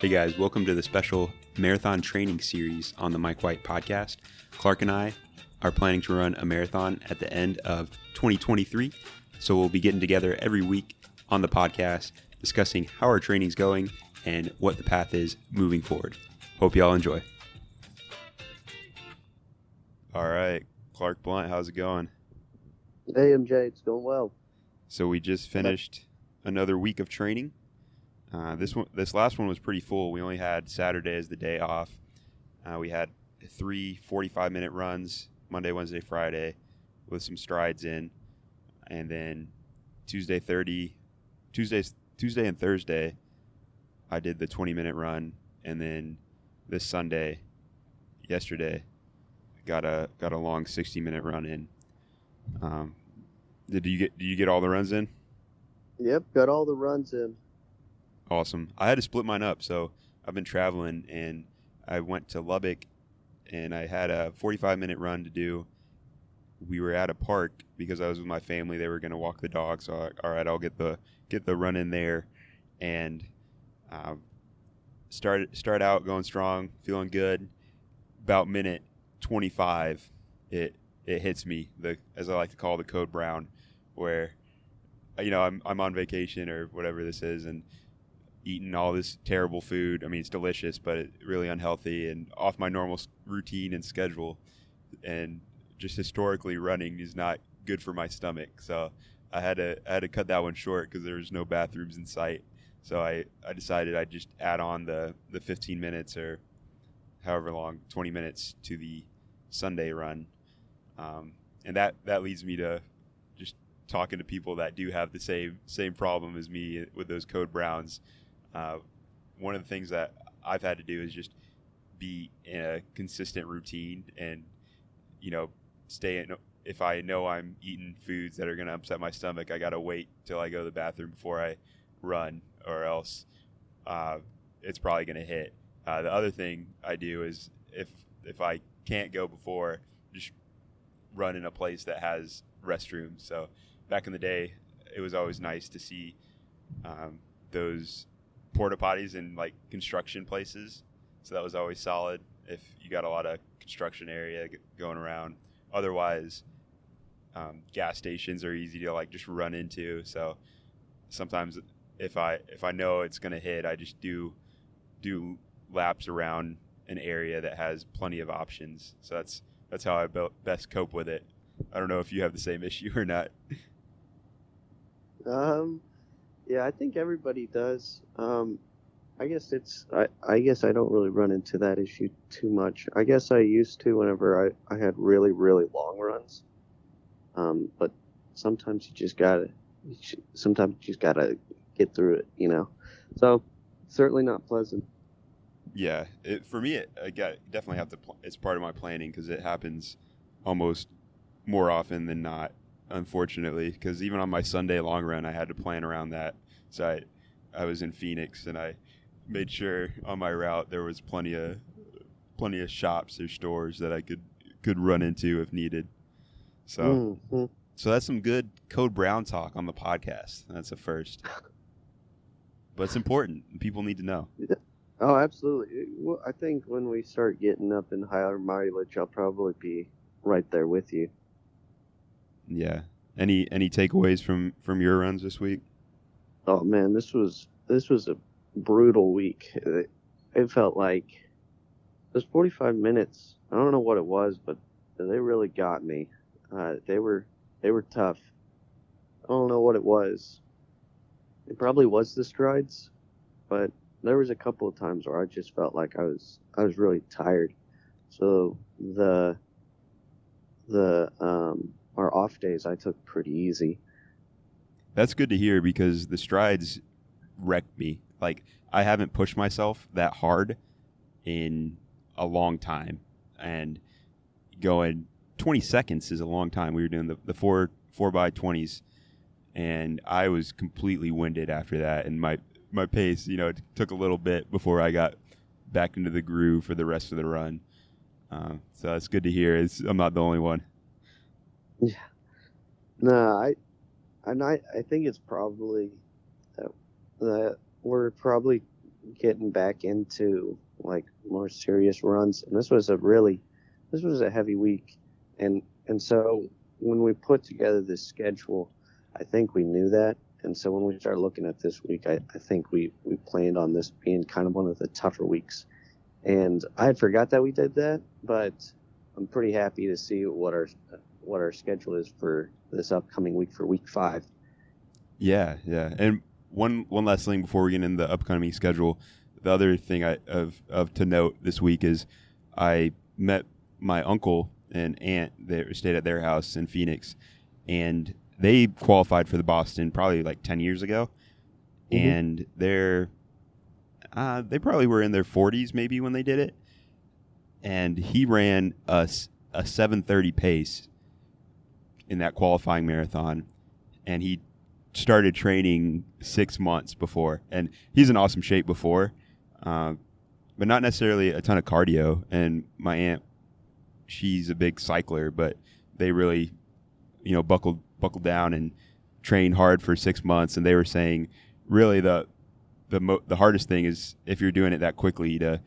Hey guys, welcome to the special marathon training series on the Mike White podcast. Clark and I are planning to run a marathon at the end of 2023, so we'll be getting together every week on the podcast, discussing how our training's going and what the path is moving forward. Hope y'all enjoy. All right, Clark Blunt, how's it going? Hey MJ, it's going well. So we just finished another week of training. This last one was pretty full. We only had Saturday as the day off. We had 3 45-minute runs, Monday, Wednesday, Friday, with some strides in. And then Tuesday and Thursday, I did the 20-minute run. And then this Sunday, yesterday, got a long 60-minute run in. Did you get all the runs in? Yep, got all the runs in. Awesome. I had to split mine up, so I've been traveling, and I went to Lubbock, and I had a 45-minute run to do. We were at a park because I was with my family. They were going to walk the dog, so all right, I'll get the run in there, and start out going strong, feeling good. About minute 25, it hits me, as I like to call the code brown, where I'm on vacation or whatever this is, and eating all this terrible food. I mean, it's delicious, but really unhealthy and off my normal routine and schedule. And just historically, running is not good for my stomach. So I had to cut that one short because there was no bathrooms in sight. So I decided I'd just add on the 15 minutes or however long, 20 minutes to the Sunday run. And that leads me to just talking to people that do have the same problem as me with those code browns. One of the things that I've had to do is just be in a consistent routine and, stay in. If I know I'm eating foods that are going to upset my stomach, I got to wait till I go to the bathroom before I run, or else it's probably going to hit. The other thing I do is if I can't go before, just run in a place that has restrooms. So back in the day, it was always nice to see those porta potties in like construction places. So that was always solid if you got a lot of construction area going around. Otherwise, gas stations are easy to like just run into. So sometimes if I know it's going to hit, I just do laps around an area that has plenty of options. So that's how I best cope with it. I don't know if you have the same issue or not. Yeah, I think everybody does. I guess I guess I don't really run into that issue too much. I guess I used to whenever I had really, really long runs. But sometimes you just gotta get through it. So certainly not pleasant. Yeah, for me, I definitely have to. It's part of my planning because it happens almost more often than not, unfortunately. Because even on my Sunday long run, I had to plan around that. So I was in Phoenix, and I made sure on my route there was plenty of shops or stores that I could run into if needed. So Mm-hmm. so that's some good Code Brown talk on the podcast. That's a first, but it's important. People need to know. Oh, absolutely. Well, I think when we start getting up in higher mileage, I'll probably be right there with you. Yeah. Any takeaways from your runs this week? Oh man, this was a brutal week. It felt like those 45 minutes. I don't know what it was, but they really got me. They were tough. I don't know what it was. It probably was the strides, but there was a couple of times where I just felt like I was really tired. So our off days I took pretty easy. That's good to hear because the strides wrecked me. Like, I haven't pushed myself that hard in a long time, and going 20 seconds is a long time. We were doing the 4x20s, and I was completely winded after that, and my pace, it took a little bit before I got back into the groove for the rest of the run. So it's good to hear. I'm not the only one. Yeah. No, I think it's probably that we're probably getting back into like more serious runs. And this was a heavy week. And so when we put together this schedule, I think we knew that. And so when we started looking at this week, I think we planned on this being kind of one of the tougher weeks. And I had forgot that we did that, but I'm pretty happy to see what our schedule is for this upcoming week for week 5. Yeah. And one last thing before we get into the upcoming schedule, the other thing of to note this week is I met my uncle and aunt that stayed at their house in Phoenix, and they qualified for the Boston probably like 10 years ago, and they probably were in their 40s maybe when they did it, and he ran a 7:30 pace in that qualifying marathon, and he started training 6 months before, and he's in awesome shape before, but not necessarily a ton of cardio. And my aunt, she's a big cycler, but they really, buckled down and trained hard for 6 months. And they were saying, really, the hardest thing is if you're doing it that quickly to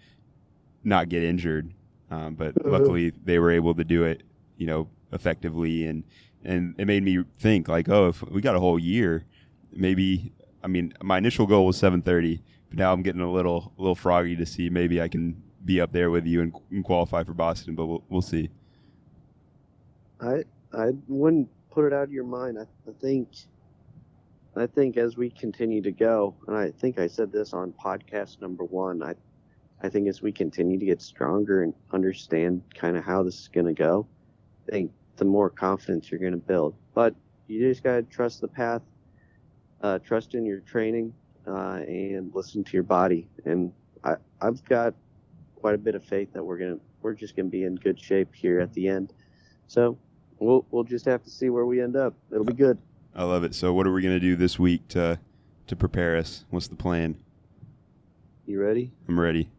not get injured. But luckily, they were able to do it, effectively. And it made me think, like, oh, if we got a whole year, maybe. I mean, my initial goal was 7:30, but now I'm getting a little froggy to see maybe I can be up there with you and qualify for Boston, but we'll see. I wouldn't put it out of your mind. I think as we continue to go, and I think I said this on podcast number 1, I think as we continue to get stronger and understand kind of how this is going to go, I think the more confidence you're going to build. But you just got to trust the path, trust in your training, and listen to your body. And I've got quite a bit of faith that we're just going to be in good shape here at the end. So we'll just have to see where we end up. It'll be good. I love it. So what are we going to do this week to prepare us? What's the plan? You ready? I'm ready.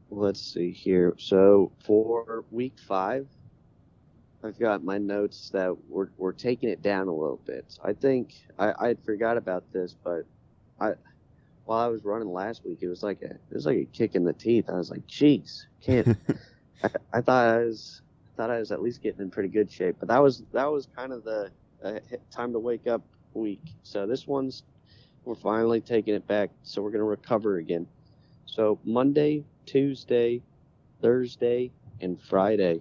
Let's see here. So for week 5, I've got my notes that we're taking it down a little bit. So I think I forgot about this, but while I was running last week, it was like a kick in the teeth. I was like, "Jeez, can't." I thought I was at least getting in pretty good shape, but that was kind of the time to wake up week. So this one's, we're finally taking it back. So we're gonna recover again. So Monday, Tuesday, Thursday, and Friday,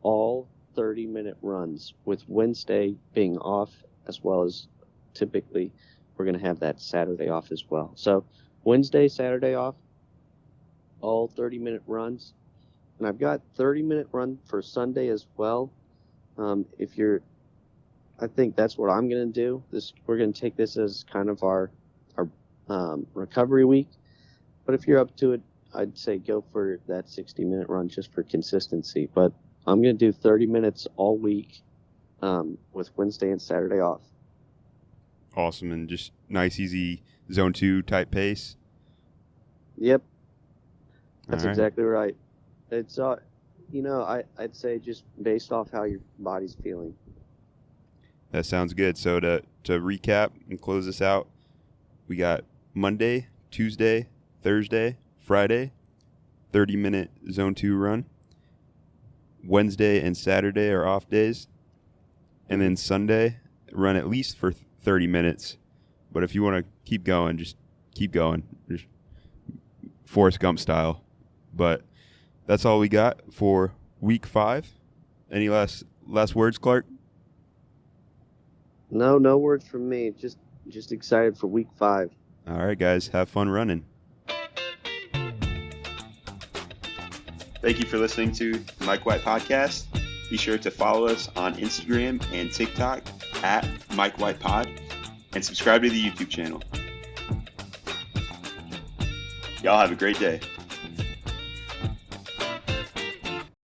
all 30-minute runs, with Wednesday being off, as well as typically we're going to have that Saturday off as well. So Wednesday, Saturday off, all 30-minute runs. And I've got 30-minute run for Sunday as well. I think that's what I'm going to do. We're going to take this as kind of our recovery week. But if you're up to it, I'd say go for that 60-minute run just for consistency. But I'm going to do 30 minutes all week, with Wednesday and Saturday off. Awesome. And just nice, easy zone 2 type pace. Yep. That's right. Exactly right. It's, I'd say just based off how your body's feeling. That sounds good. So to recap and close this out, we got Monday, Tuesday, Thursday, Friday, 30-minute zone 2 run. Wednesday and Saturday are off days. And then Sunday, run at least for 30 minutes. But if you want to keep going, just keep going. Just Forrest Gump style. But that's all we got for week 5. Any last words, Clark? No words from me. Just excited for week 5. All right, guys. Have fun running. Thank you for listening to the Mike White Podcast. Be sure to follow us on Instagram and TikTok at Mike White Pod, and subscribe to the YouTube channel. Y'all have a great day.